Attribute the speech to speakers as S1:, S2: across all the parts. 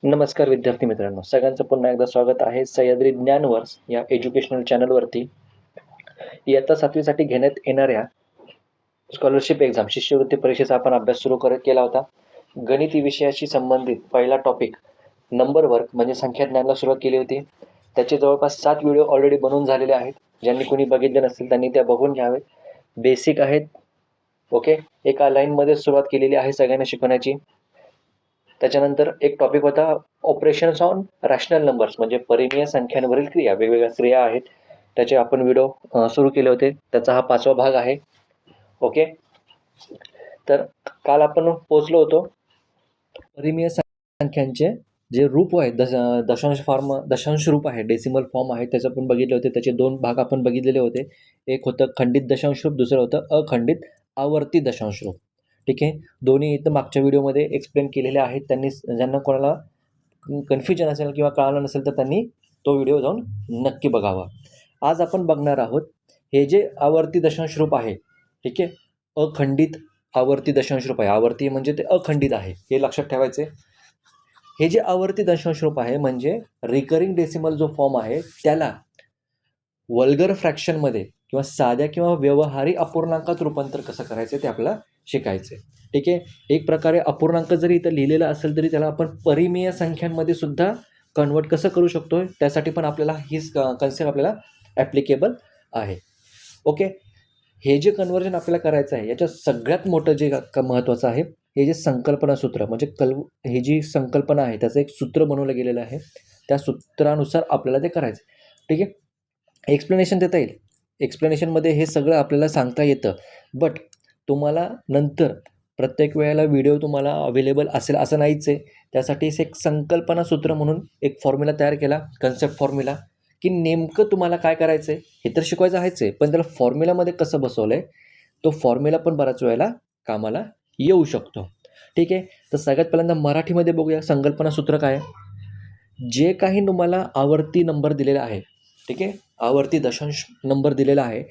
S1: नमस्कार विद्यार्थी मित्रांनो, सगळ्यांचं पुन्हा एकदा स्वागत आहे सह्याद्री ज्ञानवर्स या एज्युकेशनल चॅनलवरती. इयत्ता 7वी साठी घेण्यात येणाऱ्या स्कॉलरशिप एक्झाम शिष्यवृत्ती परीक्षेचा आपण अभ्यास सुरू केला होता. गणित विषयाशी संबंधित पहिला टॉपिक नंबर वर्क म्हणजे संख्या ज्ञानाला सुरुवात केली होती. त्याचे जवळपास 7 व्हिडिओ ऑलरेडी बनवून झालेले आहेत. ज्यांनी कोणी बघितले नसेल त्यांनी त्या बघून घ्यावेत. बेसिक आहेत. ओके, एका लाईनमध्ये सुरुवात केलेली आहे सगळ्यांना शिकवण्याची. त्याच्यानंतर एक टॉपिक होता ऑपरेशन्स ऑन रॅशनल नंबर्स म्हणजे परिमेय संख्यांवरील क्रिया. वेगवेगळ्या क्रिया आहेत, त्याचे आपण व्हिडिओ सुरू केले होते. त्याचा हा 5वा भाग आहे. ओके, तर काल आपण पोहोचलो होतो परिमेय संख्यांचे जे रूप आहे, दशांश रूप आहे, डेसिमल फॉर्म आहे, त्याचं आपण बघितले होते. त्याचे 2 भाग आपण बघितलेले होते. एक होतं खंडित दशांश रूप, दुसरं होतं अखंडित आवर्ती दशांश रूप. ठीक आहे, दोन्ही इथं मागच्या व्हिडिओमध्ये एक्सप्लेन केलेले आहेत. त्यांनी ज्यांना कोणाला कन्फ्युजन असेल किंवा कळालं नसेल तर त्यांनी तो व्हिडिओ जाऊन नक्की बघावा. आज आपण बघणार आहोत हे जे आवर्ती दशांश रूप आहे. ठीक आहे, अखंडित आवर्ती दशांश रूप आहे. आवर्ती म्हणजे ते अखंडित आहे, हे लक्षात ठेवायचे. हे जे आवर्ती दशांश रूप आहे म्हणजे रिकरिंग डेसिमल जो फॉर्म आहे त्याला वल्गर फ्रॅक्शनमध्ये किंवा साध्या किंवा व्यवहारी अपूर्णांकात रूपांतर कसं करायचं ते आपल्याला शिकायचं. ठीक आहे, एक प्रकारे अपूर्णांक जरी इथं लिहिलेला असेल तरी त्याला आपण परिमेय संख्यांमध्ये सुद्धा कन्वर्ट कसं करू शकतो, त्यासाठी पण आपल्याला हीच कन्सेप्ट आपल्याला ॲप्लिकेबल आहे. ओके, हे जे कन्वर्जन आपल्याला करायचं आहे याच्यात सगळ्यात मोठं जे महत्त्वाचं आहे हे जे संकल्पना सूत्र म्हणजे ही जी संकल्पना आहे त्याचं एक सूत्र बनवलं गेलेलं आहे. त्या सूत्रानुसार आपल्याला ते करायचं. ठीक आहे, एक्सप्लेनेशन देता येईल. एक्सप्लेनेशनमध्ये हे सगळं आपल्याला सांगता येतं, बट तुम्हाला नंतर प्रत्येक वेळेला व्हिडिओ तुम्हाला अवेलेबल असेल असं नाहीच आहे. त्यासाठीच एक संकल्पना सूत्र म्हणून एक फॉर्म्युला तयार केला, कन्सेप्ट फॉर्म्युला, की नेमकं तुम्हाला काय करायचं आहे हे तर शिकवायचं आहेच आहे, पण त्याला फॉर्म्युलामध्ये कसं बसवलं आहे तो फॉर्म्युला पण बऱ्याच वेळेला कामाला येऊ शकतो. ठीक आहे, तर सगळ्यात पहिल्यांदा मराठीमध्ये बघूया संकल्पना सूत्र काय आहे. जे काही तुम्हाला आवर्ती नंबर दिलेला आहे, ठीक आहे, आवर्ती दशांश नंबर दिलेला आहे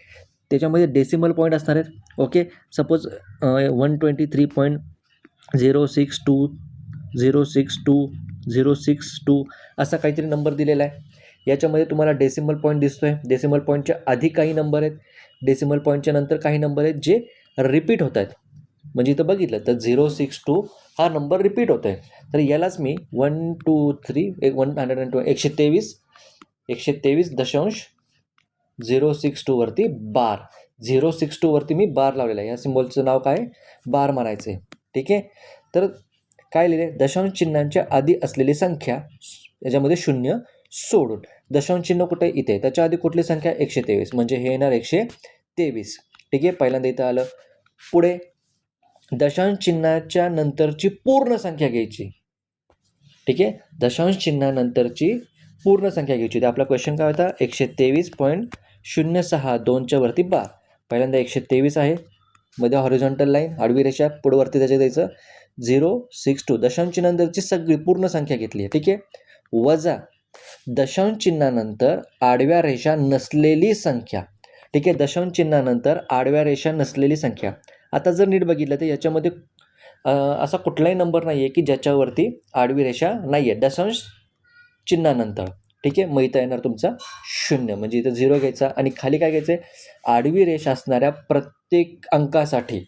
S1: त्याच्यामध्ये डेसिमल पॉईंट असणार आहेत. ओके, सपोज 123.062 असा काहीतरी नंबर दिलेला आहे. याच्यामध्ये तुम्हाला डेसिमल पॉईंट दिसतो आहे. डेसिमल पॉईंटच्या आधी काही नंबर आहेत, डेसिमल पॉईंटच्या नंतर काही नंबर आहेत जे रिपीट होत आहेत. म्हणजे इथं बघितलं तर 062 हा नंबर रिपीट होत आहे. तर यालाच मी 123.123.123.062 वरती बार 062 वरती मी बार लावलेला आहे. या सिम्बॉलचं नाव काय, बार म्हणायचं आहे. ठीक आहे, तर काय लिहिले, दशांश चिन्हांच्या आधी असलेली संख्या याच्यामध्ये 0 सोडून. दशांश चिन्ह कुठे, इथे, त्याच्या आधी कुठली संख्या, 123, म्हणजे हे येणार 123. ठीक आहे, पहिल्यांदा इथं आलं. पुढे दशांश चिन्हाच्या नंतरची पूर्ण संख्या घ्यायची. ठीक आहे, दशांश चिन्हानंतरची पूर्ण संख्या घ्यायची. तर आपला क्वेश्चन काय होता, 123.062च्या वरती बार. पहिल्यांदा 123 आहे, मध्ये हॉरिझॉन्टल लाईन आडवी रेषा, पुढे वरती त्याच्या द्यायचं 062 दशांश चिन्हानंतरची सगळी पूर्ण संख्या घेतली आहे. ठीक आहे, वजा दशांश चिन्हानंतर आडव्या रेषा नसलेली संख्या. ठीक आहे, दशांश चिन्हानंतर आडव्या रेषा नसलेली संख्या. आता जर नीट बघितलं तर याच्यामध्ये असा कुठलाही नंबर नाही आहे की ज्याच्यावरती आडवी रेषा नाही आहे दशांश चिन्हानंतर. ठीक आहे, मग इथं येणार तुमचा 0, म्हणजे इथं 0 घ्यायचा आणि खाली काय घ्यायचं आहे, आडवी रेषा असणाऱ्या प्रत्येक अंकासाठी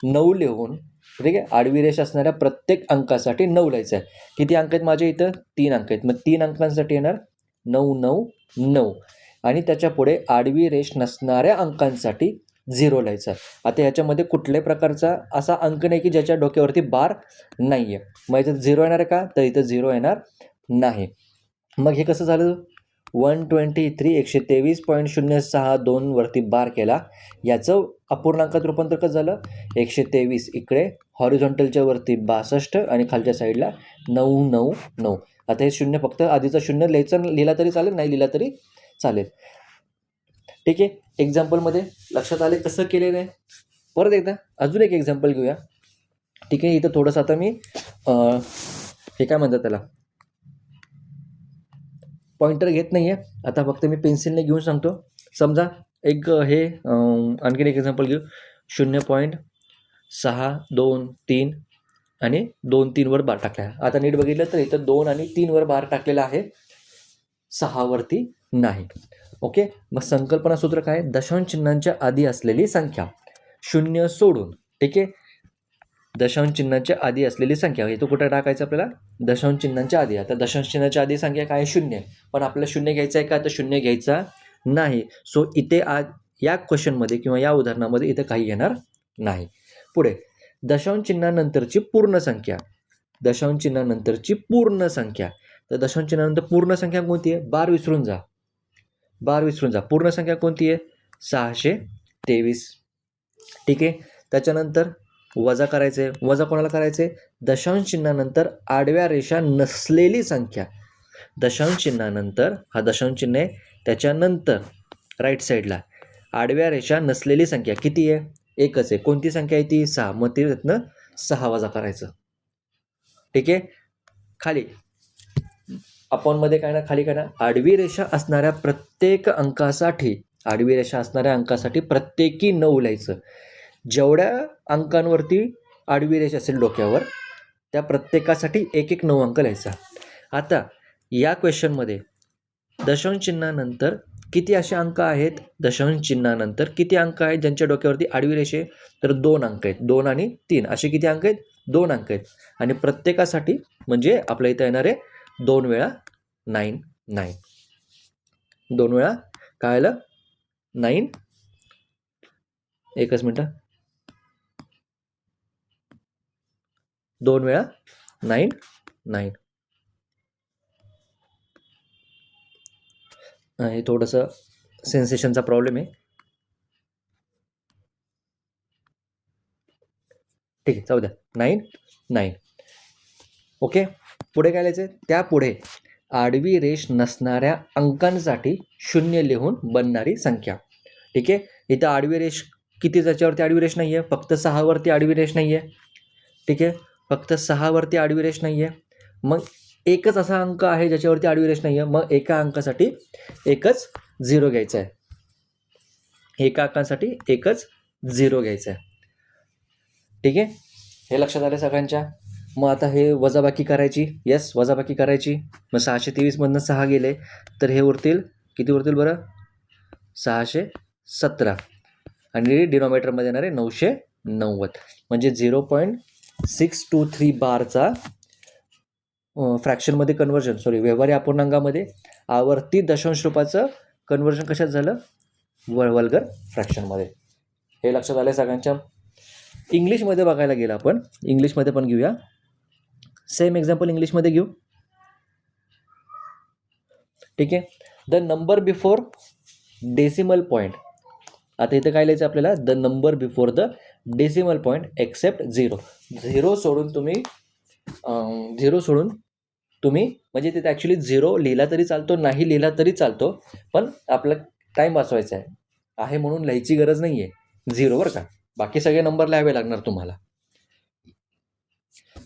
S1: 9 लिहून. ठीक आहे, आडवी रेषा असणाऱ्या प्रत्येक अंकासाठी 9 लिहायचं आहे. किती अंक आहेत माझे इथं, 3 अंक आहेत, मग 3 अंकांसाठी येणार 9 9 9 आणि त्याच्या पुढे आडवी रेष नसणाऱ्या अंकांसाठी 0 लिहायचं. आता ह्याच्यामध्ये कुठल्याही प्रकारचा असा अंक नाही की ज्याच्या डोक्यावरती बार नाही आहे. मग इथं 0 येणार आहे का, तर इथं 0 येणार नाही. मग हे कसं झालं, 123.062 वरती बार केला, याचं अपूर्णांकात रूपांतर कसं झालं, 123 इकडे हॉरिझॉन्टलच्या वरती 62 आणि खालच्या साईडला 999. आता हे 0 फक्त आधीचा 0 लिहिला तरी चालेल, नाही लिहिला तरी चालेल. ठीक आहे, एक्झाम्पलमध्ये लक्षात आले कसं केलेलं आहे. परत एकदा अजून एक एक्झाम्पल घेऊया. ठीक आहे, इथं थोडंसं आता मी हे काय म्हणतात त्याला, पॉइंटर घेत नाही आहे, आता फक्त मी पेन्सिलने घेऊन सांगतो. समजा एक हे आणखीन एक एक्झाम्पल घेऊ, 0.623 आणि 2 3 वर बार टाकला आहे. आता नीट बघितलं तर इथं 2 आणि 3 वर बार टाकलेला आहे, 6 वरती नाही. ओके, मग संकल्पना सूत्र काय? दशांश चिन्हांच्या आधी असलेली संख्या शून्य सोडून. ठीक आहे, दशांश चिन्हाच्या आधी असलेली संख्या, इथं कुठं टाकायचं आपल्याला? दशांश चिन्हांच्या आधी. आता दशांश चिन्हाच्या आधी संख्या काय? शून्य. पण आपल्याला शून्य घ्यायचं आहे का? तर शून्य घ्यायचा नाही. सो इथे या क्वेश्चनमध्ये किंवा या उदाहरणामध्ये इथे काही येणार नाही. पुढे दशांश चिन्हानंतरची पूर्ण संख्या. दशांश चिन्हानंतरची पूर्ण संख्या. तर दशांश चिन्हानंतर पूर्ण संख्या कोणती आहे? बार विसरून जा, बार विसरून जा. पूर्ण संख्या कोणती आहे? 623. ठीक आहे, त्याच्यानंतर वजा करायचे. वजा कोणाला करायचे? दशांश चिन्हानंतर आडव्या रेषा नसलेली संख्या. दशांश चिन्हानंतर, हा दशांश चिन्ह आहे, त्याच्यानंतर राईट साईडला आडव्या रेषा नसलेली संख्या किती आहे? एकच आहे. कोणती संख्या आहे ती? 6. मग ते त्यातनं 6 वजा करायचं. ठीक आहे, खाली आपण मध्ये काय ना, खाली काय ना, आडवी रेषा असणाऱ्या प्रत्येक अंकासाठी, आडवी रेषा असणाऱ्या अंकासाठी प्रत्येकी 9 लिहायचं. जेवढ्या अंकांवरती आडवी रेषा असेल डोक्यावर, त्या प्रत्येकासाठी 1 9 अंक लिहायचा. आता या क्वेश्चनमध्ये दशांश चिन्हानंतर किती असे अंक आहेत? दशांश चिन्हानंतर किती अंक आहेत ज्यांच्या डोक्यावरती आडवी रेषे? तर 2 अंक आहेत. 2 आणि 3 असे किती अंक आहेत? 2 अंक आहेत. आणि प्रत्येकासाठी म्हणजे आपल्या इथं येणार आहे 2 वेळा 9 9. 2 वेळा काय आलं? 9. एकच मिनटं. 2 वेळा 9 9. हे थोडंसं सेन्सेशनचा प्रॉब्लेम आहे. ठीक आहे, जाऊ द्या. 9 9. ओके, पुढे काय लिहायचं? त्यापुढे आडवी रेष नसणाऱ्या अंकांसाठी 0 लिहून बनणारी संख्या. ठीक आहे, इथं आडवी रेष किती? त्याच्यावरती आडवी रेष नाही आहे, फक्त 6 वरती आडवी रेष नाही आहे. ठीक आहे, फक्त 6 वरती आडवी रेष नाही आहे. मग एकच असा अंक आहे ज्याच्यावरती आडवी रेष नाही आहे. मग एका अंकासाठी एकच 0 घ्यायचा आहे. एका अंकासाठी एकच 0 घ्यायचा आहे. ठीक आहे, हे लक्षात आलं सगळ्यांच्या? मग आता हे वजाबाकी करायची. येस, वजाबाकी करायची. मग 623 मधनं 6 गेले तर हे उरतील किती? उरतील बरं? 617. आणि डिनॉमिनेटरमध्ये येणार आहे 990. म्हणजे 0.623 बारचा फ्रॅक्शनमध्ये कन्व्हर्जन, व्यवहारी अपूर्णांकामध्ये आवर्ती दशांश रूपाचं कन्व्हर्जन कशात झालं? वल्गर फ्रॅक्शनमध्ये. हे लक्षात आलं सगळ्यांच्या? इंग्लिशमध्ये बघायला गेलं आपण, इंग्लिशमध्ये पण घेऊया. सेम एक्झाम्पल इंग्लिशमध्ये घेऊ. ठीक आहे, the number before decimal point. आता इथे काय लिहायचं आपल्याला? The number before the decimal point except 0. 0 सोडून तुम्ही म्हणजे तिथे ॲक्च्युली 0 लिहिला तरी चालतो, नाही लिहिला तरी चालतो, पण आपला टाईम वाचवायचा आहे म्हणून लिहायची गरज नाही आहे 0 बरं का. बाकी सगळे नंबर लिहावे लागणार तुम्हाला.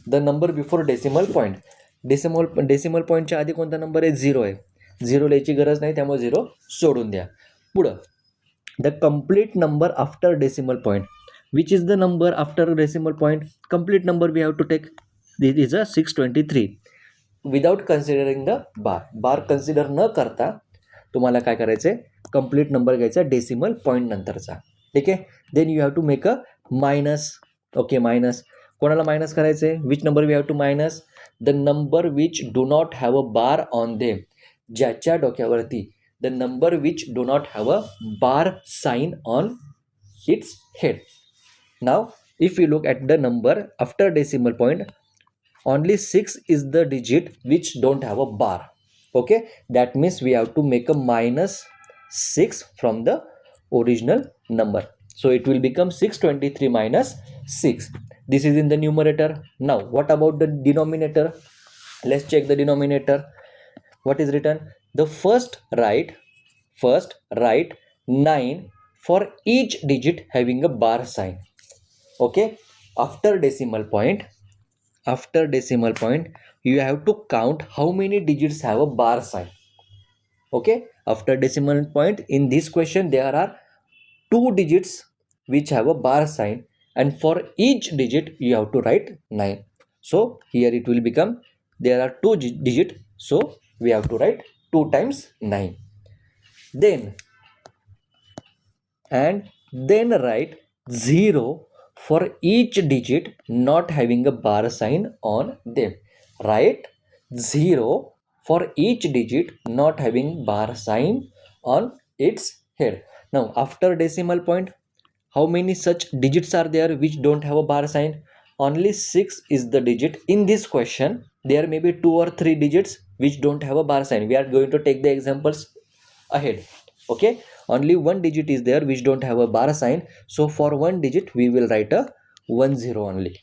S1: The number before decimal point. Decimal पॉईंटच्या आधी कोणता नंबर आहे? 0 आहे. 0 लिहायची गरज नाही, त्यामुळे 0 सोडून द्या. पुढं the complete number after decimal point. Which is the number after decimal point? Complete number we have to take. This is a 623 without considering the bar. Bar consider न करता तुम्हाला काय करायचं आहे? कम्प्लीट नंबर घ्यायचा डेसिमल पॉईंट नंतरचा. ठीक आहे, then you have to make a minus. Okay, minus कोणाला मायनस करायचं आहे? Which number we have to minus? The number which do not have a bar on them. ज्याच्या डोक्यावरती the number which do not have a bar sign on its head. Now if you look at the number after decimal point, only 6 is the digit which don't have a bar. Okay, that means we have to make a minus 6 from the original number. So it will become 623 minus 6. This is in the numerator. Now what about the denominator? Let's check the denominator. What is written? The first write 9 for each digit having a bar sign. Okay, after decimal point you have to count how many digits have a bar sign. Okay, after decimal point in this question there are 2 digits which have a bar sign, and for each digit you have to write 9. So here it will become, there are two digit, so we have to write 2 times 9. Then write 0 for each digit not having a bar sign on them. Write 0 for each digit not having bar sign on its head. Now after decimal point, how many such digits are there which don't have a bar sign? Only 6 is the digit in this question. There may be 2 or 3 digits which don't have a bar sign. We are going to take the examples ahead. Okay, only one digit is there which don't have a bar sign, so for one digit we will write a 10 only.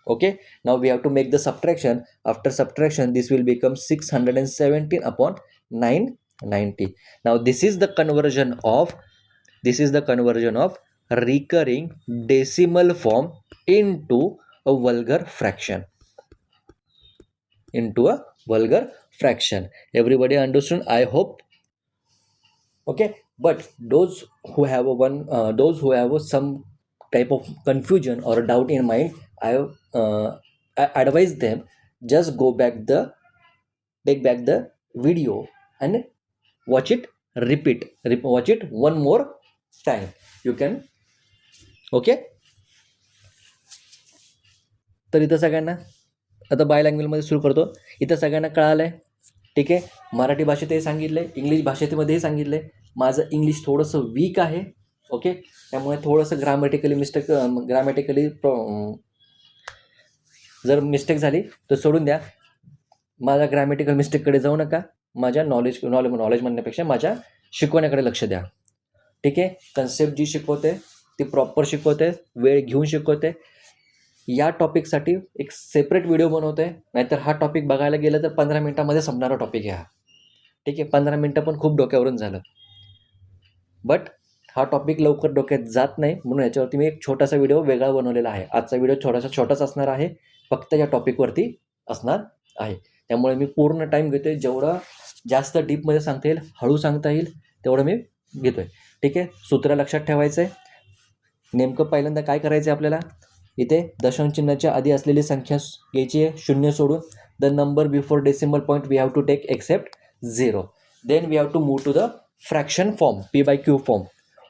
S1: Okay, now we have to make the subtraction. After subtraction, this will become 617 upon 990. Now this is the conversion of recurring decimal form into a vulgar fraction. Everybody understood, I hope. Okay, but those who have some type of confusion or doubt in mind, I advise them, just take back the video and watch it watch it one more time. You can. Okay, तर इथं सगळ्यांना आता bye लँग्वेजमध्ये सुरू करतो. इथं सगळ्यांना कळालं आहे. ठीक आहे, मराठी भाषेतही सांगितलं आहे, इंग्लिश भाषेमध्येही सांगितलं आहे. माझं इंग्लिश थोडंसं वीक आहे. ओके, त्यामुळे थोडंसं ग्रामॅटिकली जर मिस्टेक झाली तर सोडून द्या. माझ्या ग्रॅमॅटिकल मिस्टेककडे जाऊ नका. माझ्या नॉलेज म्हणण्यापेक्षा माझ्या शिकवण्याकडे लक्ष द्या. ठीक आहे, कन्सेप्ट जी शिकवते ती प्रॉपर शिकवते, वेळ घेऊन शिकवते. या टॉपिकसाठी एक सेपरेट व्हिडिओ बनवते, नाहीतर हा टॉपिक बघायला गेलं तर 15 मिनिटामध्ये संपणारा टॉपिक आहे हा. ठीक आहे, 15 मिनिटं पण खूप डोक्यावरून झालं, बट हा टॉपिक लवकर डोक्यात जात नाही, म्हणून याच्यावरती मी एक छोटासा व्हिडिओ वेगळा बनवलेला आहे. आजचा व्हिडिओ छोटाच असणार आहे, फक्त या टॉपिकवरती असणार आहे. त्यामुळे मी पूर्ण टाईम घेतोय. जेवढं जास्त डीपमध्ये सांगता येईल, हळू सांगता येईल, तेवढं मी घेतोय. ठीक आहे, सूत्र लक्षात ठेवायचं आहे. नेमकं पहिल्यांदा काय करायचं आहे आपल्याला, इथे दशांश चिन्हाच्या आधी असलेली संख्या घ्यायची आहे, 0 सोडून. The number before decimal point we have to take except 0. Then we have to move to the fraction form, P/Q form.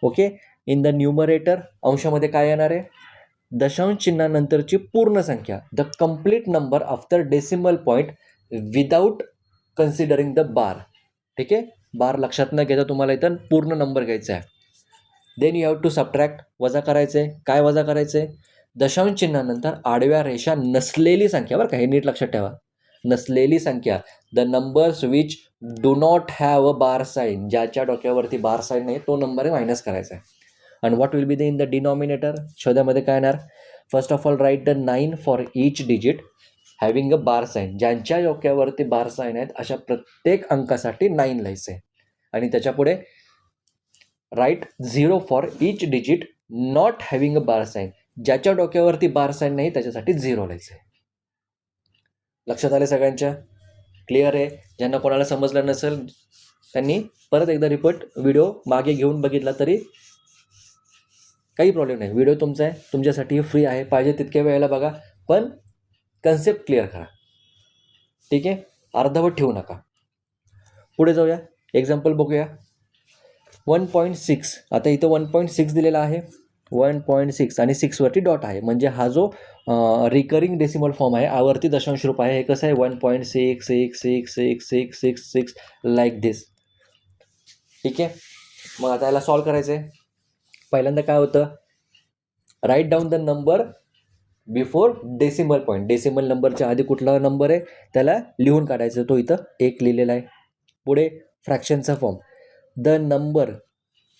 S1: Okay, in the numerator अंशामध्ये काय येणार आहे, दशांश चिन्हानंतरची पूर्ण संख्या, the complete number after decimal point without considering the bar. ठीक आहे, बार लक्षात न घेता तुम्हाला इथं पूर्ण नंबर घ्यायचा आहे. Then you have to subtract, वजा करायचं आहे. काय वजा करायचं आहे, दशांश चिन्हानंतर आडव्या रेषा नसलेली संख्या. बरं का, हे नीट लक्षात ठेवा, नसलेली संख्या. The numbers which do not have a bar sign, ज्याच्या डोक्यावरती बार साईन नाही तो नंबर मायनस करायचा आहे. आणि what will be the in the denominator, शोधामध्ये काय येणार. First of all write the 9 for each digit having a bar sign, ज्यांच्या डोक्यावरती बार साईन आहेत अशा प्रत्येक अंकासाठी 9 लिहायचं आहे. आणि त्याच्यापुढे write 0 for each digit not having a bar sign, ज्याच्या डोक्यावरती बार साईन नाही त्याच्यासाठी 0 लिहायचं आहे. लक्षात आले सगळ्यांच्या, क्लिअर आहे. ज्यांना कोणाला समजलं नसेल त्यांनी परत एकदा रिपीट व्हिडिओ मागे घेऊन बघितला तरी काही प्रॉब्लेम नाही. व्हिडिओ तुमचा आहे, तुमच्यासाठी फ्री आहे, पाहिजे तितक्या वेळेला बघा, पण कन्सेप्ट क्लिअर करा. ठीक आहे, अर्धवट ठेवू नका. पुढे जाऊया, एक्झाम्पल बघूया. 1.6, आता इथं 1.6 दिलेला आहे, 1.6 आणि 6 वरती डॉट आहे, म्हणजे हा जो रिकरिंग डेसिमल फॉर्म आहे, आवर्ती दशांश रूप आहे. हे कसं आहे, 1.6666666 लाईक दिस. ठीक आहे, मग आता याला सॉल्व करायचं आहे. पहिल्यांदा काय होतं, write down the number before decimal point, decimal नंबरच्या आधी कुठला नंबर आहे त्याला लिहून काढायचं, तो इथं 1 लिहिलेला आहे. पुढे फ्रॅक्शनचा form,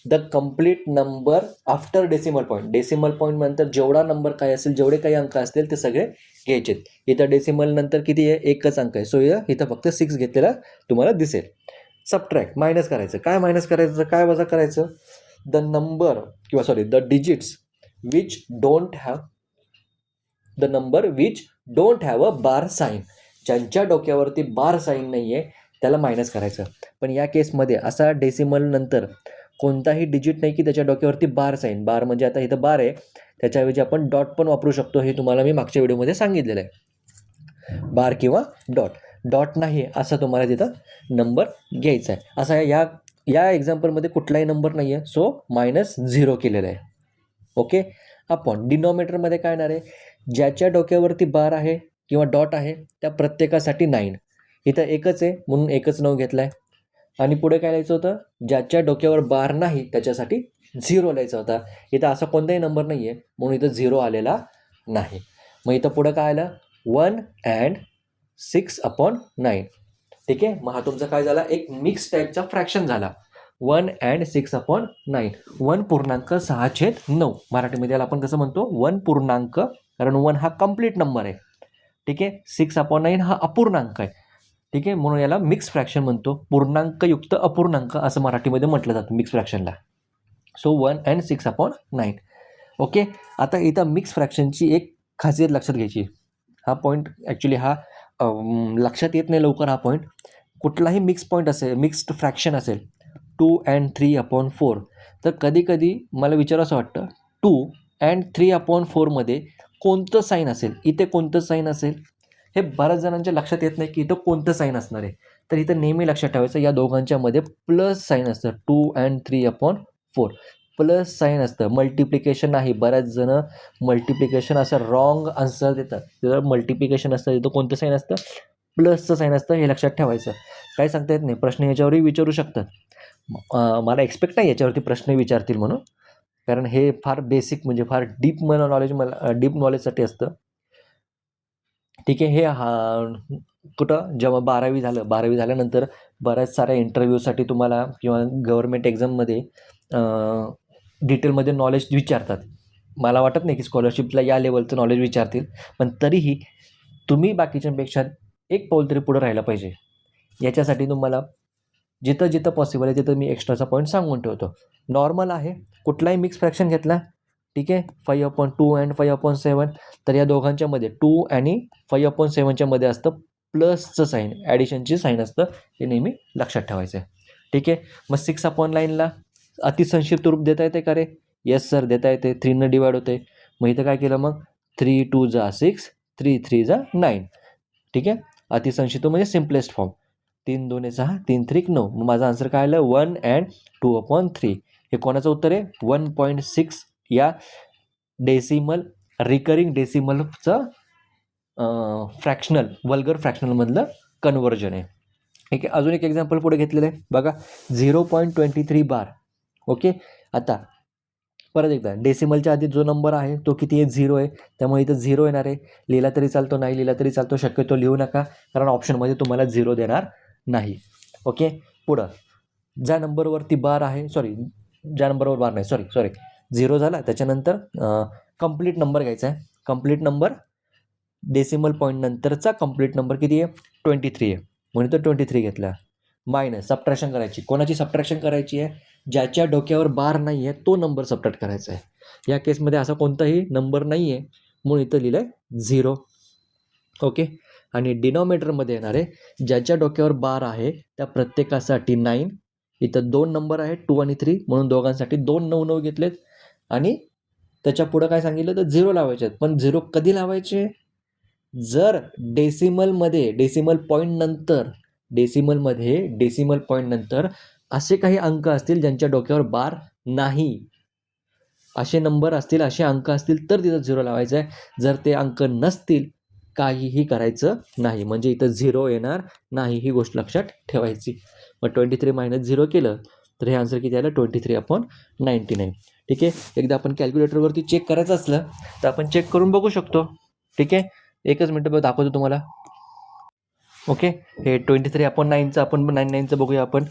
S1: the complete number after decimal point, decimal point नंतर जेवढा नंबर काय असेल, जेवढे काही अंक असतील ते सगळे घ्यायचे. इथं डेसिमल नंतर किती आहे, एकच अंक आहे, सो इथं फक्त 6 घेतलेला तुम्हाला दिसेल. सबट्रॅक्ट, मायनस करायचं. काय मायनस करायचं, काय वजा करायचं, the digits which don't have a bar sign, ज्यांच्या डोक्यावरती बार साईन नाही आहे त्याला मायनस करायचं. पण या केसमध्ये असा डेसिमल नंतर कोणताही डिजिट नाही की त्याच्या डोक्यावरती बार साईन, बार म्हणजे आता इथं बार आहे, त्याच्याऐवजी आपण डॉट पण वापरू शकतो. हे तुम्हाला मी मागच्या व्हिडिओमध्ये सांगितलेलं आहे. बार किंवा डॉट नाही आहे असा तुम्हाला तिथं नंबर घ्यायचा आहे. असा या एक्झाम्पलमध्ये कुठलाही नंबर नाही आहे, सो -0 केलेलं आहे. ओके. आपण डिनॉमिनेटरमध्ये काय येणार आहे, ज्याच्या डोक्यावरती बार आहे किंवा डॉट आहे त्या प्रत्येकासाठी 9. इथं एकच आहे म्हणून एकच 9 घेतला आहे. आणि पुढे काय लिहायचं होतं, ज्याच्या डोक्यावर बार नाही त्याच्यासाठी 0 लिहायचा होता. इथं असा कोणताही नंबर नाही आहे म्हणून इथं 0 आलेला नाही. मग इथं पुढं काय आलं, 1 and 6/9. ठीक आहे. मग हा तुमचा काय झाला, एक मिक्स टाईपचा फ्रॅक्शन झाला. 1 and 6/9. 1.6/9. मराठीमध्ये याला आपण कसं म्हणतो, 1 पूर्णांक, कारण 1 हा कंप्लीट नंबर आहे. ठीक आहे. 6/9 हा अपूर्णांक आहे. ठीक आहे. म्हणून याला मिक्स फ्रॅक्शन म्हणतो. पूर्णांकयुक्त अपूर्णांक असं मराठीमध्ये म्हटलं जातं मिक्स फ्रॅक्शनला. So 1 and 6/9. ओके. आता इथं मिक्स फ्रॅक्शनची एक खासियत लक्षात घ्यायची. हा पॉईंट ॲक्च्युली लक्षात येत नाही लवकर. हा पॉईंट कुठलाही मिक्स पॉईंट असेल, मिक्स्ड फ्रॅक्शन असेल 2 and 3/4, तर कधी कधी मला विचारावं वाटतं 2 and 3/4 मध्ये कोणतं साईन असेल, इथे कोणतं साईन असेल, हे बऱ्याच जणांच्या लक्षात येत नाही की इथं कोणतं साईन असणार आहे. तर इथं नेहमी लक्षात ठेवायचं, या दोघांच्या मध्ये प्लस साईन असतं. 2 and 3/4 प्लस साईन असतं, मल्टिप्लिकेशन नाही. बऱ्याच जण मल्टिप्लिकेशन असं रॉंग आन्सर देतात. तिथं मल्टिप्लिकेशन असतं, तिथं कोणतं साईन असतं, प्लसचं साईन असतं. हे लक्षात ठेवायचं. काय सांगता येत नाही, प्रश्न याच्यावरही विचारू शकतात. मला एक्सपेक्ट नाही याच्यावरती प्रश्न विचारतील म्हणून, कारण हे फार बेसिक म्हणजे फार डीप डीप नॉलेजसाठी असतं. ठीक आहे. हे कुठं जेव्हा 12वी झाल्यानंतर बऱ्याच साऱ्या इंटरव्ह्यूसाठी तुम्हाला किंवा गव्हर्मेंट एक्झाममध्ये डिटेलमध्ये नॉलेज विचारतात. मला वाटत नाही की स्कॉलरशिपला या लेवलचं नॉलेज विचारतील, पण तरीही तुम्ही बाकीच्यांपेक्षा एक पाऊल तरी पुढं राहायला पाहिजे. याच्यासाठी तुम्हाला जिथं जिथं पॉसिबल आहे तिथं मी एक्स्ट्राचा पॉईंट सांगून ठेवतो. नॉर्मल आहे, कुठलाही मिक्स फ्रॅक्शन घेतला, ठीक आहे, 5/2 and 5/7, तर या दोघांच्या मध्ये 2 आणि 5/7च्या मध्ये असतं प्लसचं साईन, ॲडिशनची साईन असतं. हे नेहमी लक्षात ठेवायचं आहे. ठीक आहे. मग 6/9ला अतिसंक्षिप्त रूप देता येते का रे? येस सर, देता येते. 3 डिवाइड होते. मग इथं काय केलं, मग 3 2 जा 6, 3 3 जा 9. ठीक आहे. अतिसंक्षिप्त म्हणजे सिम्पलेस्ट फॉर्म. 3 2 6, 3 3 9. मग माझा आन्सर काय आलं, 1 and 2/3. हे कोणाचं उत्तर आहे, 1.6 या डेसिमल रिकरिंग डेसिमलचं फ्रॅक्शनल वल्गर फ्रॅक्शनलमधलं कन्व्हर्जन आहे. ठीक आहे. अजून एक एक्झाम्पल पुढे घेतलेलं आहे बघा, 0.23 बार. ओके. आता परत एकदा, डेसिमलच्या आधी जो नंबर आहे तो किती आहे, 0 आहे. त्यामुळे इथं 0 येणार आहे. लिहिला तरी चालतो, नाही लिहिला तरी चालतो, शक्यतो लिहू नका, कारण ऑप्शनमध्ये तुम्हाला 0 देणार नाही. ओके. पुढं ज्या नंबरवरती बार आहे, ज्या नंबरवर बार नाही, सॉरी 0 झाला. त्याच्यानंतर कंप्लीट नंबर घ्यायचा आहे. कंप्लीट नंबर डेसिमल पॉईंट नंतरचा कंप्लीट नंबर किती आहे, 23 आहे, म्हणून तो 23 घेतला. मायनस सबट्रॅक्शन करायची. कोणाची सबट्रॅक्शन करायची आहे, ज्याच्या डोक्यावर बार नाही आहे तो नंबर सबट्रॅक्ट करायचा आहे. या केसमध्ये असा कोणताही नंबर नाही आहे म्हणून इथं लिहिलं आहे 0. ओके. आणि डिनॉमिनेटरमध्ये येणार आहे, ज्याच्या डोक्यावर बार आहे त्या प्रत्येकासाठी 9. इथं 2 नंबर आहेत, 2 आणि 3, म्हणून दोघांसाठी 2 9 9 घेतलेत. आणि त्याच्या पुढं काय सांगितलं तर 0 लावायचे आहेत. पण 0 कधी लावायचे, जर डेसिमल पॉईंट नंतर असे काही अंक असतील ज्यांच्या डोक्यावर बार नाही, असे नंबर असतील, असे अंक असतील, तर तिथं 0 लावायचं आहे. जर ते अंक नसतील काहीही करायचं नाही, म्हणजे इथं 0 येणार नाही, ही गोष्ट लक्षात ठेवायची. मग 23 - 0 केलं तर हे आन्सर किती आलं, 23/99. ठीक आहे. एकदा आपण कॅल्क्युलेटरवरती चेक करायचं असलं तर आपण चेक करून बघू शकतो. ठीक आहे. एकच मिनटं दाखवतो तुम्हाला. ओके. हे 23/9चं आपण 99चं बघूया. आपण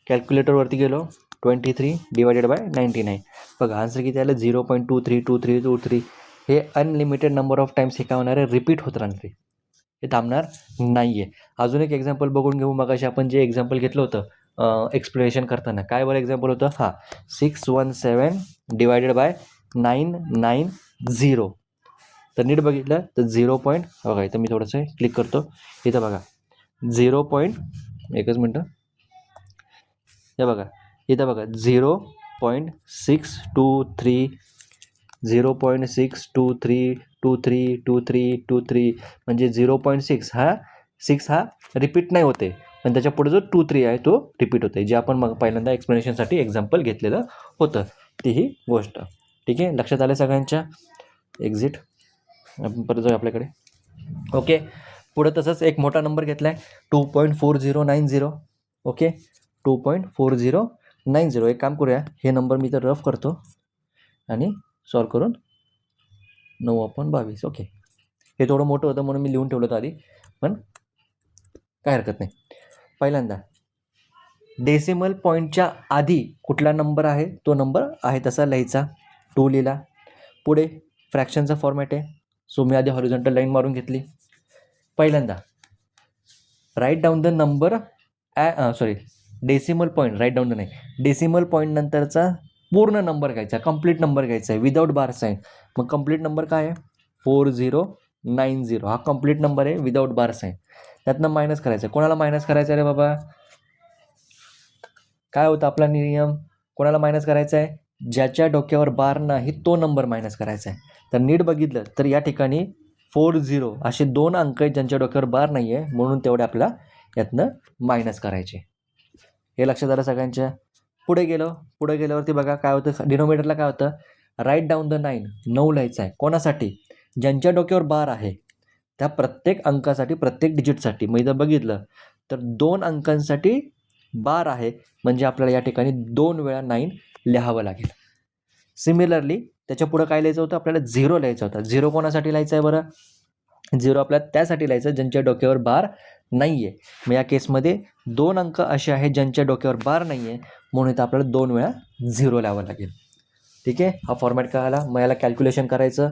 S1: कॅल्क्युलेटरवरती गेलो, 23 / 99. बघा आन्सर किती आलं, 0.232323. हे अनलिमिटेड नंबर ऑफ टाइम्स हे काय होणार आहे, रिपीट होत राहणार आहे, हे थांबणार नाही आहे. अजून एक एक्झाम्पल बघून घेऊ. मगाशी आपण जे एक्झाम्पल घेतलं होतं एक्सप्लेनेशन करताना, काय बरं एक्झाम्पल होतं, 617 / 990. तर नीट बघितलं तर 0. बघा इथं मी थोडंसं क्लिक करतो, इथं बघा 0. एकच मिनटं, हे बघा इथं बघा 0.623 0.623 232323 म्हणजे 0.6 हा रिपीट नाही होते, पण त्याच्या पुढे जो 23 आहे तो रिपीट होते, जे आपण मग पहिल्यांदा एक्सप्लेनेशनसाठी एक्झाम्पल घेतलेलं होतं तीही गोष्ट. ठीक आहे, लक्षात आलं सगळ्यांच्या. एक्झिट आपण परत जाऊ आपल्याकडे. ओके, पुढं तसंच एक मोठा नंबर घेतला आहे 2.4090. ओके, 2.4090. एक काम करूया, हे नंबर मी तर रफ करतो आणि सॉल्व करून 9/22. ओके, हे थोडं मोठं होतं म्हणून मी लिहून ठेवलं होतं आधी, पण काय हरकत नाही. पहिल्यांदा डेसिमल पॉईंटच्या आधी कुठला नंबर आहे तो नंबर आहे तसा लिहायचा. 2 लिहिला. पुढे फ्रॅक्शनचा फॉर्मॅट आहे, सो मी आधी हॉरिझॉन्टल लाईन मारून घेतली. पहिल्यांदा write down the number decimal point, write down the नाही, डेसिमल पॉईंट नंतरचा पूर्ण नंबर घ्यायचा, कंप्लीट नंबर घ्यायचा आहे विदाऊट बार साईन. मग कंप्लीट नंबर काय आहे? 4090. हा कंप्लीट नंबर आहे विदाऊट बार साईन. त्यातनं मायनस करायचं. कोणाला मायनस करायचं रे बाबा? काय होतं आपला नियम? कोणाला मायनस करायचा आहे? ज्याच्या डोक्यावर बार नाही तो नंबर मायनस करायचा आहे. तर नीट बघितलं तर या ठिकाणी 40 असे 2 अंक आहेत ज्यांच्या डोक्यावर बार नाही आहे, म्हणून तेवढे आपला यातनं मायनस करायचे. हे लक्षात आलं सगळ्यांच्या. पुढे गेल्यावरती बघा काय होतं. डिनोमिनेटरला काय होतं? Write down the 9. 9 लिहायचं आहे. कोणासाठी? ज्यांच्या डोक्यावर बार आहे त्या प्रत्येक अंकासाठी, प्रत्येक डिजिटसाठी. मग इथं बघितलं तर 2 अंकांसाठी बार आहे, म्हणजे आपल्याला या ठिकाणी 2 वेळा 9 लिहावं लागेल. सिमिलरली त्याच्या पुढं काय लिहायचं होतं? आपल्याला 0 लिहायचा होता. 0 कोणासाठी लिहायचं आहे बरं? 0 आपल्याला त्यासाठी लिहायचं ज्यांच्या डोक्यावर बार नाही आहे. मग या केसमध्ये 2 अंक असे आहेत ज्यांच्या डोक्यावर बार नाही आहे, म्हणून इथं आपल्याला 2 वेळा 0 लिहावं लागेल. ठीक आहे, हा फॉर्मॅट कळाला. मग याला कॅल्क्युलेशन करायचं.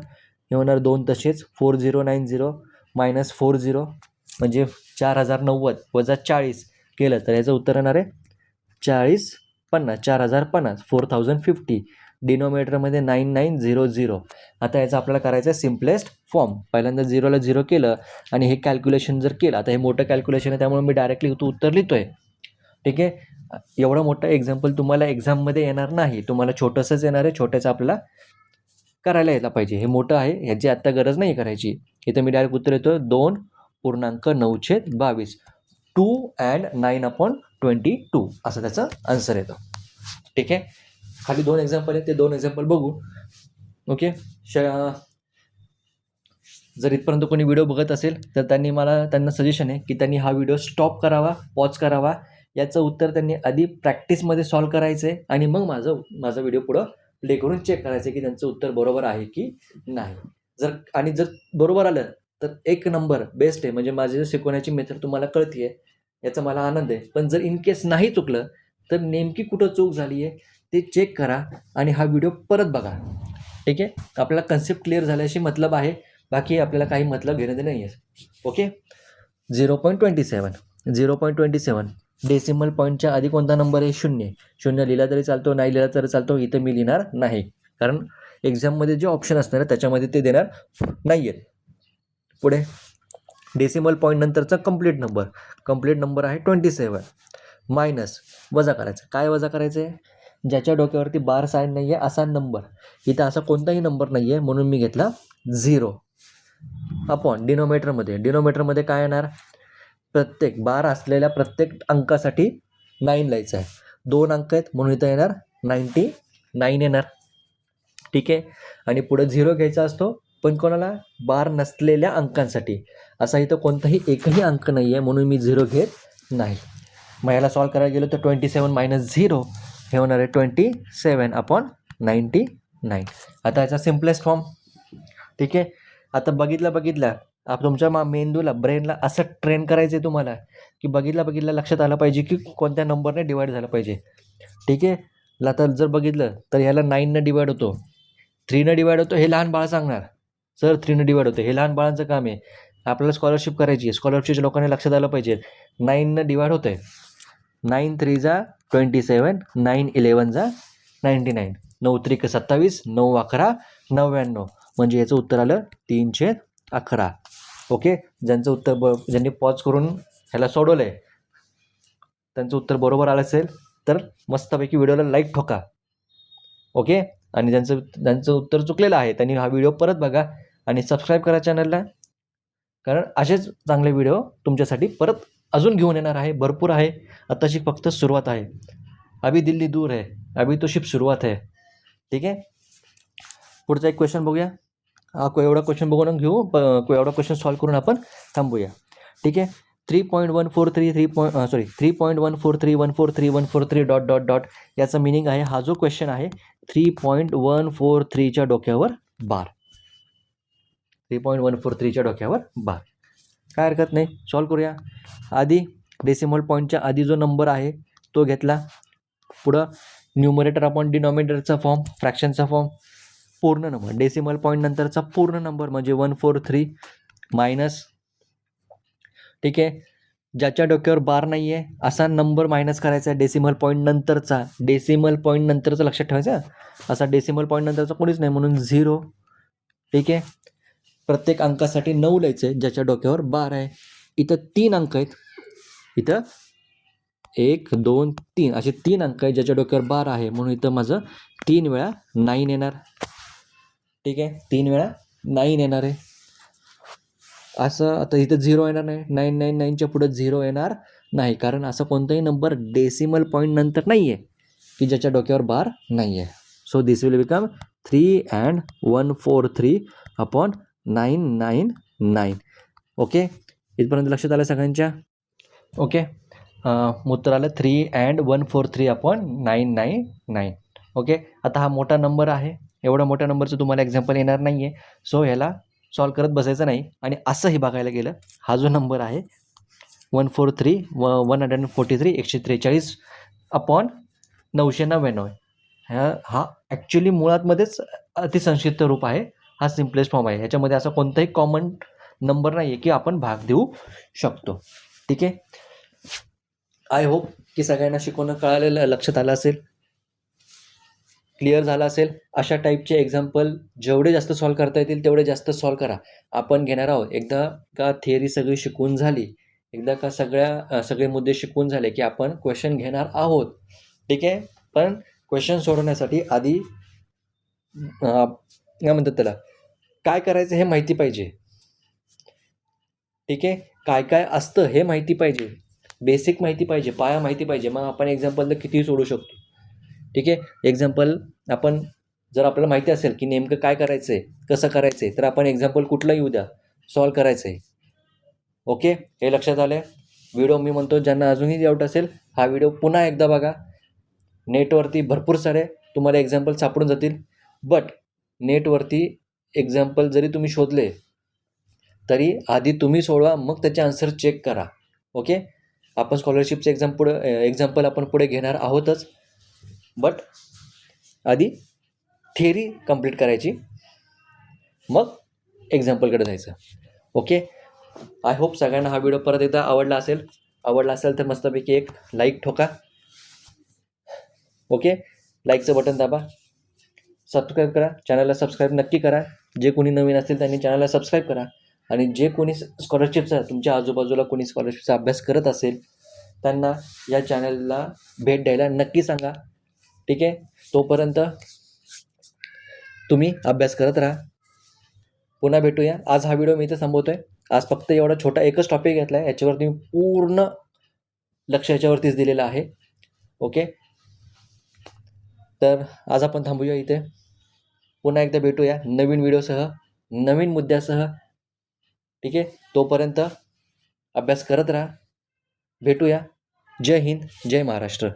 S1: हे होणार 2 तसेच 4090 मायनस 40 म्हणजे 4090 वजा 40 केलं तर याचं उत्तर येणार आहे 4050. 4050. डिनोमिनेटरमध्ये 9900. आता याचं आपल्याला करायचं आहे सिम्पलेस्ट फॉर्म. पहिल्यांदा 0ला 0 केलं आणि हे कॅल्क्युलेशन जर केलं, आता हे मोठं कॅल्क्युलेशन आहे त्यामुळे मी डायरेक्टली उत्तर लिहितो आहे. ठीक आहे, एवढं मोठं एक्झाम्पल तुम्हाला एक्झाममध्ये येणार नाही, तुम्हाला छोटंसंच येणार आहे. छोट्याचं आपल्याला करायला यायला पाहिजे. हे मोठं आहे, ह्याची आत्ता गरज नाही करायची. इथं मी डायरेक्ट उत्तर येतो 2.9/22. 2 and 9/22 असं त्याचं आन्सर येतं. ठीक आहे, खाली 2 एक्झाम्पल आहेत, ते 2 एक्झाम्पल बघू. ओके, जर इथपर्यंत कोणी व्हिडिओ बघत असेल तर त्यांना सजेशन आहे की त्यांनी हा व्हिडिओ स्टॉप करावा, पॉज करावा. याचं उत्तर त्यांनी आधी प्रॅक्टिसमध्ये सॉल्व करायचं आहे आणि मग माझा व्हिडिओ पुढं प्ले करून चेक करायचं आहे की त्यांचं उत्तर बरोबर आहे की नाही. जर बरोबर आलं तर एक नंबर बेस्ट आहे, म्हणजे माझी शिकवण्याची मेथड तुम्हाला कळते आहे, याचा मला आनंद आहे. पण जर इन केस नाही चुकलं तर नेमकी कुठं चूक झाली आहे ते चेक करा आणि हा व्हिडिओ परत बघा. ठीक आहे, आपल्याला कन्सेप्ट क्लिअर झाल्याशी मतलब आहे, बाकी आपल्याला काही मतलब घेणं देणं नाही आहे. ओके, 0.27 डेसिमल पॉईंटच्या आधी कोणता नंबर आहे? 0. 0 लिहिला तरी चालतो, नाही लिहिला तरी चालतो. इथं मी लिहिणार नाही, कारण एक्झाममध्ये जे ऑप्शन असणार त्याच्यामध्ये ते देणार नाही आहेत. पुढे डेसिमल पॉईंट नंतरचा कंप्लीट नंबर आहे 27. मायनस वजा करायचं. काय वजा करायचं आहे? ज्याच्या डोक्यावरती बार साईन नाही आहे असा नंबर. इथं असा कोणताही नंबर नाही आहे म्हणून मी घेतला 0 अपॉन डिनोमिनेटरमध्ये काय येणार? प्रत्येक बार असलेल्या प्रत्येक अंकासाठी 9 लिहायचं आहे. 2 अंक आहेत म्हणून इथं येणार 99 येणार. ठीक आहे, आणि पुढे 0 घ्यायचा असतो, पण कोणाला? बार नसलेल्या अंकांसाठी. असा इथं कोणताही एकही अंक नाही आहे म्हणून मी 0 घेत नाही. मग याला सॉल्व करायला गेलो तर 27 मायनस 0 हे होणार आहे 27/99. आता याचा सिम्पलेस्ट फॉर्म. ठीक आहे, आता बघितलं तुमच्या मेंदूला, ब्रेनला असं ट्रेन करायचं आहे तुम्हाला की बघितलं लक्षात आलं पाहिजे की कोणत्या नंबरने डिवाईड झालं पाहिजे. ठीक आहे, आता जर बघितलं तर ह्याला 9 डिवाईड होतो, 3 डिवाईड होतो. हे लहान बाळ सांगणार सर 3 डिवाईड होते. हे लहान बाळांचं काम आहे. आपल्याला स्कॉलरशिप करायची आहे. स्कॉलरशिपच्या लोकांनी लक्षात आलं पाहिजे 9 डिवाईड होतं आहे. 9 3 27, 9 11 99, 9 3 27, 9 11 99. म्हणजे याचं उत्तर आलं 3/11. ओके, ज्यांचं उत्तर ज्यांनी पॉज करून ह्याला सोडवलं आहे त्यांचं उत्तर बरोबर आलं असेल तर मस्तपैकी व्हिडिओला लाईक ठोका. ओके, आणि ज्यांचं उत्तर चुकलेलं आहे त्यांनी हा व्हिडिओ परत बघा आणि सबस्क्राईब करा चॅनलला, कारण असेच चांगले व्हिडिओ तुमच्यासाठी परत अजून घेऊन येणार आहे. भरपूर आहे. आताची फक्त सुरुवात आहे. अभी दिल्ली दूर है, अभी तो शिप सुरुवात है. ठीक आहे. पुढचा एक क्वेश्चन बघूया. एवढा क्वेश्चन बघून घेऊ, एवढा क्वेश्चन सॉल्व करून आपण थांबूया. ठीक आहे. 3.143 डॉट डॉट डॉट याचा मिनिंग आहे, हा जो क्वेश्चन आहे 3.143च्या डोक्यावर बार. 3.143च्या डोक्यावर बार. काय हरकत नाही, सॉल्व करूया. आधी डेसिमल पॉईंटच्या आधी जो नंबर आहे तो घेतला. पुढं न्यूमरेटर अपॉन डिनॉमिनेटरचा फॉर्म, फ्रॅक्शनचा फॉर्म, पूर्ण नंबर डेसिमल पॉईंट नंतरचा पूर्ण नंबर म्हणजे 143 मायनस. ठीक आहे. ज्याच्या डोक्यावर बार नाही आहे असा नंबर मायनस करायचा डेसिमल पॉईंट नंतरचा. डेसिमल पॉईंट नंतरचा लक्षात ठेवायचा, असा डेसिमल पॉईंट नंतरचा कोणीच नाही म्हणून 0. ठीक आहे. प्रत्येक अंकासाठी 9 लिहायचं आहे ज्याच्या डोक्यावर बार आहे. इथं 3 अंक आहेत, इथं 1 2 3 असे 3 अंक आहेत ज्याच्या डोक्यावर बार आहे, म्हणून इथं माझं 3 वेळा 9 येणार. ठीक आहे. 3 वेळा 9 येणार आहे. असं आता इथं 0 येणार नाही, 999च्या पुढे 0 येणार नाही, कारण असं कोणताही नंबर डेसिमल पॉईंट नंतर नाही आहे की ज्याच्या डोक्यावर बार नाही आहे. So this will become 3.143 upon 999. Okay. इथपर्यंत लक्षात आलं सगळ्यांच्या? ओके. उत्तर आलं 3.143 अपॉन 999. ओके. आता हा मोठा नंबर आहे, एवढा मोठ्या नंबरचं तुम्हाला एक्झाम्पल येणार नाही आहे, सो ह्याला सॉल्व करत बसायचं नाही. आणि असंही बघायला गेलं, हा जो नंबर आहे 143 143 अपॉन 999 हा ॲक्च्युली मुळातमध्येच अतिसंक्षिप्त रूप आहे, हा सिम्पलेस्ट फॉर्म आहे. ह्याच्यामध्ये असा कोणताही कॉमन नंबर नाही आहे की आपण भाग देऊ शकतो. ठीक आहे. आय होप की सगळ्यांना शिकवणं कळालेलं, लक्षात आलं असेल, क्लिअर झालं असेल. अशा टाईपचे एक्झाम्पल जेवढे जास्त सॉल्व करता येतील तेवढे जास्त सॉल्व करा. आपण घेणार आहोत, एकदा का थिअरी सगळी शिकवून झाली, एकदा का सगळे मुद्दे शिकवून झाले की आपण क्वेश्चन घेणार आहोत. ठीक आहे. पण क्वेश्चन सोडवण्यासाठी आधी काय म्हणतात त्याला, काय करायचं हे माहिती पाहिजे. ठीक आहे. काय काय असतं हे माहिती पाहिजे, बेसिक माहिती पाहिजे, पाया माहिती पाहिजे, मग आपण एक्झाम्पल तर कितीही सोडू शकतो. ठीक आहे. एक्झाम्पल आपण जर आपल्याला माहिती असेल की नेमकं काय करायचं आहे, कसं करायचं आहे, तर आपण एक्झाम्पल कुठलाही येऊ द्या, सॉल्व करायचं आहे. ओके. हे लक्षात आलं आहे. व्हिडिओ मी म्हणतो ज्यांना अजूनही डाऊट असेल, हा व्हिडिओ पुन्हा एकदा बघा. नेटवरती भरपूर सारे तुम्हाला एक्झाम्पल सापडून जातील, बट नेटवरती एक्झाम्पल जरी तुम्ही शोधले तरी आधी तुम्ही सोडवा, मग त्याचे आन्सर चेक करा. ओके. आपण स्कॉलरशिपचे एक्झाम्पल आपण पुढे घेणार आहोतच, बट आधी थिअरी कंप्लीट करायची, मग एक्झाम्पलकडे जायचं. ओके. आय होप सगळ्यांना हा व्हिडिओ परत एकदा आवडला असेल तर मस्तपैकी एक लाईक ठोका. ओके. लाईकचं बटन दाबा, सबस्क्राईब करा, चॅनलला सबस्क्राईब नक्की करा. जे कोणी नवीन असतील त्यांनी चॅनलला सबस्क्राईब करा. आणि जे कोणी स्कॉलरशिपचा, तुमच्या आजूबाजूला कोणी स्कॉलरशिपचा अभ्यास करत असेल त्यांना या चॅनलला भेट द्यायला नक्की सांगा. ठीक आहे. तोपर्यंत तुम्ही अभ्यास करत राहा. पुन्हा भेटूया. आज हा व्हिडिओ मी इथे थांबवतोय. आज फक्त एवढा छोटा एकच टॉपिक घेतला आहे, याच्यावरती मी पूर्ण लक्ष याच्यावरतीच दिलेलं आहे. ओके. तर आज आपण थांबूया इथे. पुन्हा एकदा भेटूया नवीन व्हिडिओसह, नवीन मुद्द्यासह. ठीक आहे. तोपर्यंत अभ्यास करत राहा. भेटूया. जय हिंद, जय महाराष्ट्र.